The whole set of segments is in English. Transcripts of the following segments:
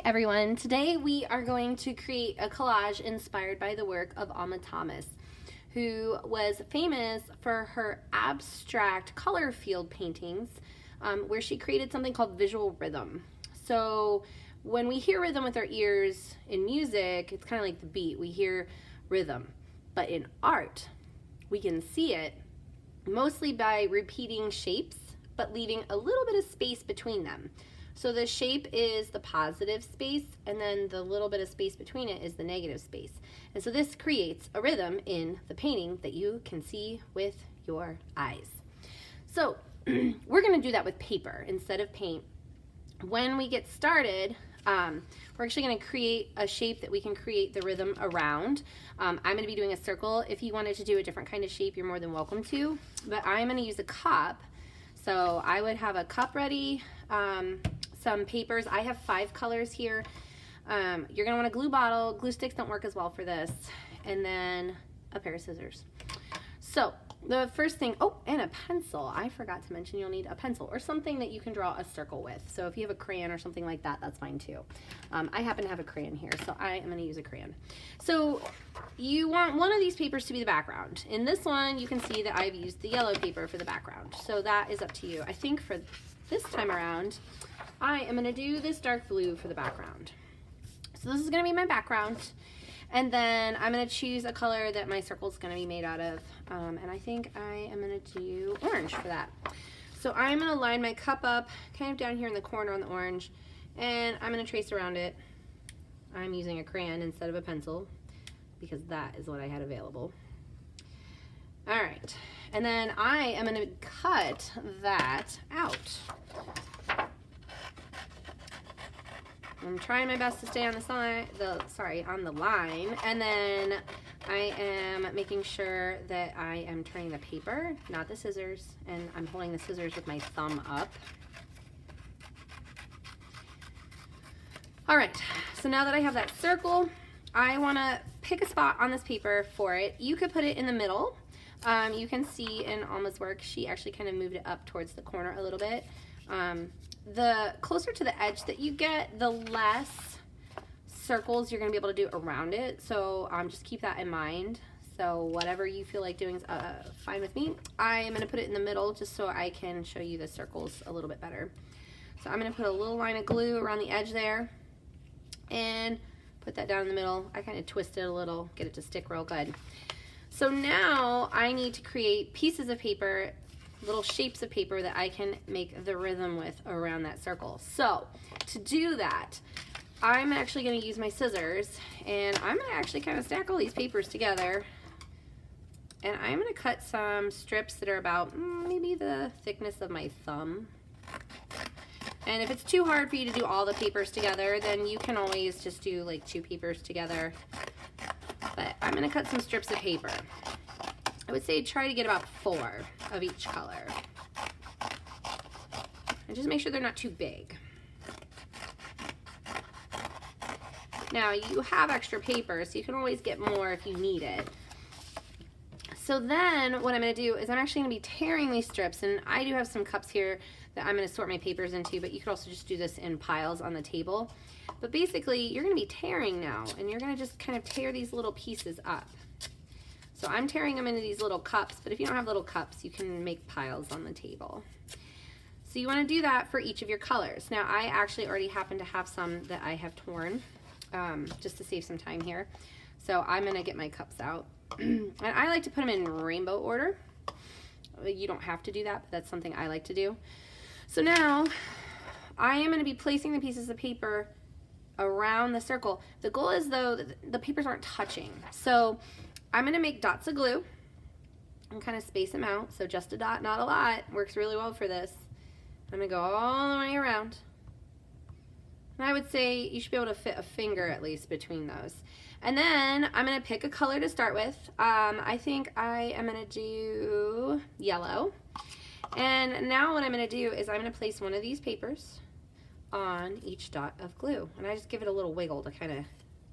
Everyone, today we are going to create a collage inspired by the work of Alma Thomas, who was famous for her abstract color field paintings, where she created something called visual rhythm. So when we hear rhythm with our ears in music, it's kind of like the beat. We hear rhythm, but in art we can see it mostly by repeating shapes but leaving a little bit of space between them. So the shape is the positive space, and then the little bit of space between it is the negative space. And so this creates a rhythm in the painting that you can see with your eyes. So we're going to do that with paper instead of paint. When we get started, we're actually going to create a shape that we can create the rhythm around. I'm going to be doing a circle. If you wanted to do a different kind of shape, you're more than welcome to. But I'm going to use a cup. So I would have a cup ready, some papers. I have 5 colors here. You're going to want a glue bottle. Glue sticks don't work as well for this. And then a pair of scissors. So the first thing, oh, and a pencil. I forgot to mention you'll need a pencil or something that you can draw a circle with. So if you have a crayon or something like that, that's fine too. I happen to have a crayon here, so I am going to use a crayon. So you want one of these papers to be the background. In this one, you can see that I've used the yellow paper for the background. So that is up to you. I think for this time around, I am going to do this dark blue for the background. So this is going to be my background. And then I'm going to choose a color that my circle is going to be made out of. And I think I am going to do orange for that. So I'm going to line my cup up kind of down here in the corner on the orange. And I'm going to trace around it. I'm using a crayon instead of a pencil because that is what I had available. All right. And then I am going to cut that out. I'm trying my best to stay on on the line, and then I am making sure that I am turning the paper, not the scissors, and I'm holding the scissors with my thumb up. All right, so now that I have that circle, I want to pick a spot on this paper for it. You could put it in the middle. You can see in Alma's work, she actually kind of moved it up towards the corner a little bit. The closer to the edge that you get, the less circles you're going to be able to do around it. So just keep that in mind. So whatever you feel like doing is fine with me. I am going to put it in the middle just so I can show you the circles a little bit better. So I'm going to put a little line of glue around the edge there and put that down in the middle. I kind of twist it a little, get it to stick real good. So now I need to create pieces of paper, little shapes of paper that I can make the rhythm with around that circle. So to do that, I'm actually going to use my scissors, and I'm going to actually kind of stack all these papers together, and I'm going to cut some strips that are about maybe the thickness of my thumb. And if it's too hard for you to do all the papers together, then you can always just do like 2 papers together. But I'm going to cut some strips of paper. I would say try to get about 4 of each color. And just make sure they're not too big. Now you have extra paper, so you can always get more if you need it. So then what I'm going to do is I'm actually going to be tearing these strips, and I do have some cups here that I'm going to sort my papers into, but you could also just do this in piles on the table. But basically you're going to be tearing now, and you're going to just kind of tear these little pieces up. So I'm tearing them into these little cups, but if you don't have little cups, you can make piles on the table. So you want to do that for each of your colors. Now I actually already happen to have some that I have torn, just to save some time here. So I'm going to get my cups out. And I like to put them in rainbow order. You don't have to do that, but that's something I like to do. So now I am going to be placing the pieces of paper around the circle. The goal is, though, that the papers aren't touching. So I'm going to make dots of glue and kind of space them out. So just a dot, not a lot. Works really well for this. I'm going to go all the way around. And I would say you should be able to fit a finger at least between those. And then I'm going to pick a color to start with. I think I am going to do yellow. And now what I'm going to do is I'm going to place one of these papers on each dot of glue. And I just give it a little wiggle to kind of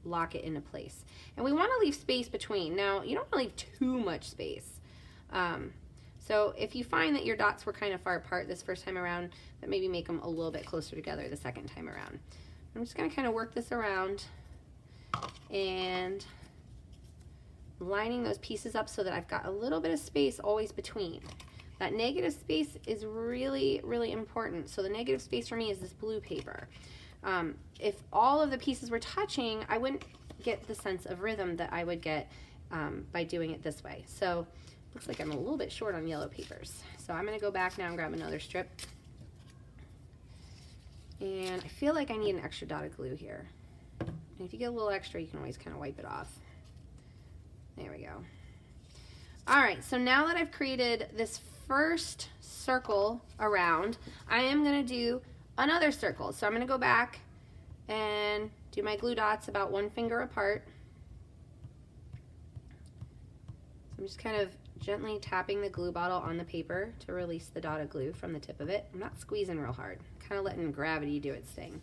lock it into place. And we want to leave space between. Now, you don't want to leave too much space. So if you find that your dots were kind of far apart this first time around, then maybe make them a little bit closer together the second time around. I'm just going to kind of work this around and lining those pieces up so that I've got a little bit of space always between. That negative space is really, really important. So the negative space for me is this blue paper. If all of the pieces were touching, I wouldn't get the sense of rhythm that I would get by doing it this way. So looks like I'm a little bit short on yellow papers. So I'm going to go back now and grab another strip. And I feel like I need an extra dot of glue here. And if you get a little extra, you can always kind of wipe it off. There we go. All right, so now that I've created this first circle around, I am going to do another circle. So I'm going to go back and do my glue dots about 1 finger apart. So I'm just kind of gently tapping the glue bottle on the paper to release the dot of glue from the tip of it. I'm not squeezing real hard, kind of letting gravity do its thing.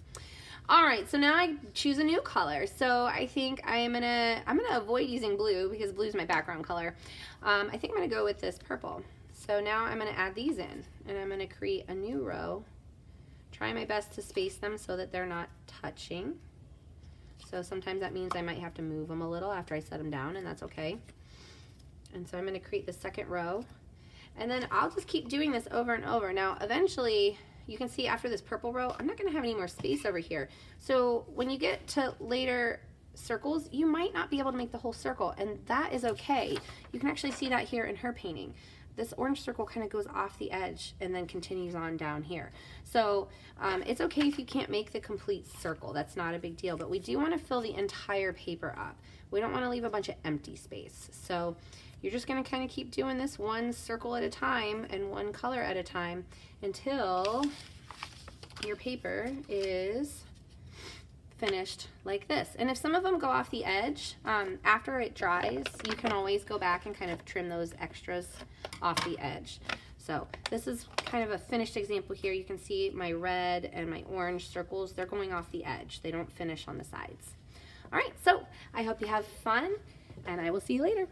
All right, so now I choose a new color. So I think I'm gonna avoid using blue because blue is my background color. I think I'm gonna go with this purple. So now I'm gonna add these in, and I'm gonna create a new row. Try my best to space them so that they're not touching. So sometimes that means I might have to move them a little after I set them down, and that's okay. And so I'm gonna create the second row, and then I'll just keep doing this over and over. Now, eventually, you can see after this purple row, I'm not gonna have any more space over here. So when you get to later circles, you might not be able to make the whole circle, and that is okay. You can actually see that here in her painting. This orange circle kind of goes off the edge and then continues on down here. So it's okay if you can't make the complete circle. That's not a big deal, but we do want to fill the entire paper up. We don't want to leave a bunch of empty space. So you're just going to kind of keep doing this one circle at a time and one color at a time until your paper is finished like this. And if some of them go off the edge, after it dries, you can always go back and kind of trim those extras off the edge. So this is kind of a finished example here. You can see my red and my orange circles, they're going off the edge. They don't finish on the sides. All right, so I hope you have fun, and I will see you later.